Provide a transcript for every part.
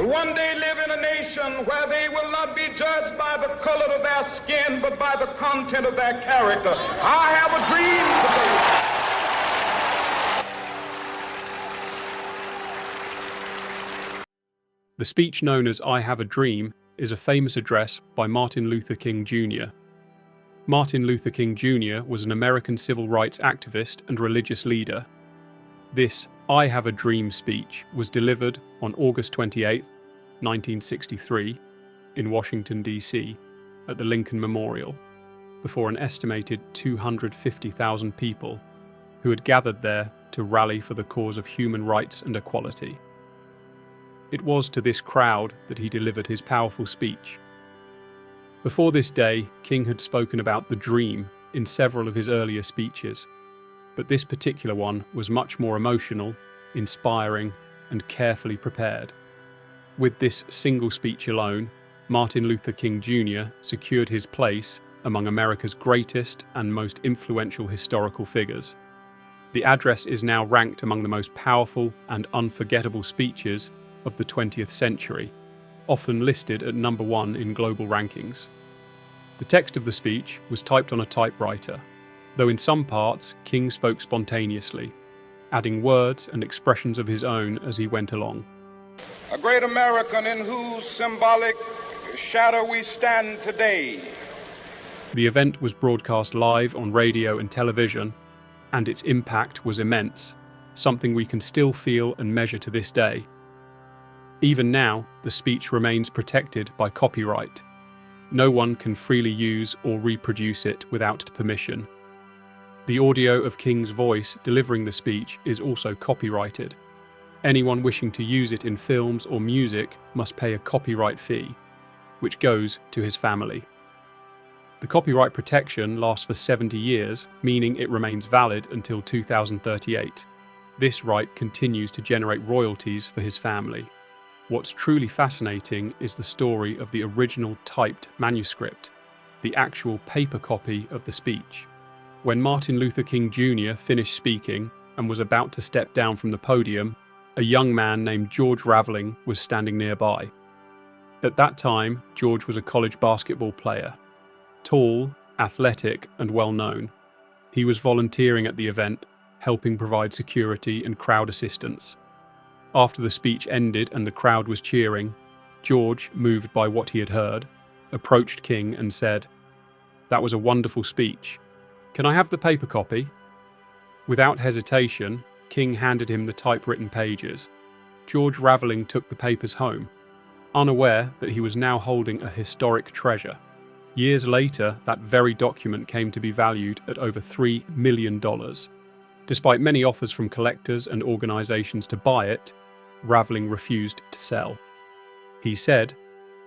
will one day live in a nation where they will not be judged by the color of their skin, but by the content of their character. I have a dream today. The speech known as I Have a Dream is a famous address by Martin Luther King Jr. Martin Luther King Jr. was an American civil rights activist and religious leader. This I Have a Dream speech was delivered on August 28, 1963, in Washington, D.C., at the Lincoln Memorial, before an estimated 250,000 people who had gathered there to rally for the cause of human rights and equality. It was to this crowd that he delivered his powerful speech. Before this day, King had spoken about the dream in several of his earlier speeches, but this particular one was much more emotional, inspiring, and carefully prepared. With this single speech alone, Martin Luther King Jr. secured his place among America's greatest and most influential historical figures. The address is now ranked among the most powerful and unforgettable speeches of the 20th century, often listed at number 1 in global rankings. The text of the speech was typed on a typewriter, though in some parts King spoke spontaneously, adding words and expressions of his own as he went along. A great American in whose symbolic shadow we stand today. The event was broadcast live on radio and television, and its impact was immense, something we can still feel and measure to this day. Even now, the speech remains protected by copyright. No one can freely use or reproduce it without permission. The audio of King's voice delivering the speech is also copyrighted. Anyone wishing to use it in films or music must pay a copyright fee, which goes to his family. The copyright protection lasts for 70 years, meaning it remains valid until 2038. This right continues to generate royalties for his family. What's truly fascinating is the story of the original typed manuscript, the actual paper copy of the speech. When Martin Luther King Jr. finished speaking and was about to step down from the podium, a young man named George Raveling was standing nearby. At that time, George was a college basketball player. Tall, athletic, and well-known. He was volunteering at the event, helping provide security and crowd assistance. After the speech ended and the crowd was cheering, George, moved by what he had heard, approached King and said, "That was a wonderful speech. Can I have the paper copy?" Without hesitation, King handed him the typewritten pages. George Raveling took the papers home, unaware that he was now holding a historic treasure. Years later, that very document came to be valued at over $3 million. Despite many offers from collectors and organizations to buy it, Raveling refused to sell. He said,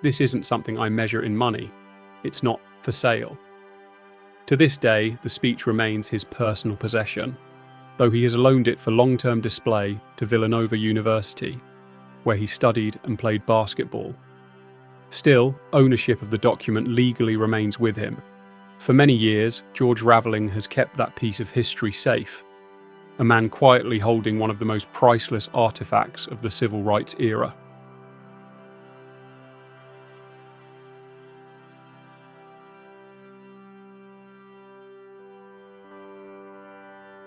"This isn't something I measure in money. It's not for sale." To this day, the speech remains his personal possession, though he has loaned it for long-term display to Villanova University, where he studied and played basketball. Still, ownership of the document legally remains with him. For many years, George Raveling has kept that piece of history safe, a man quietly holding one of the most priceless artifacts of the civil rights era.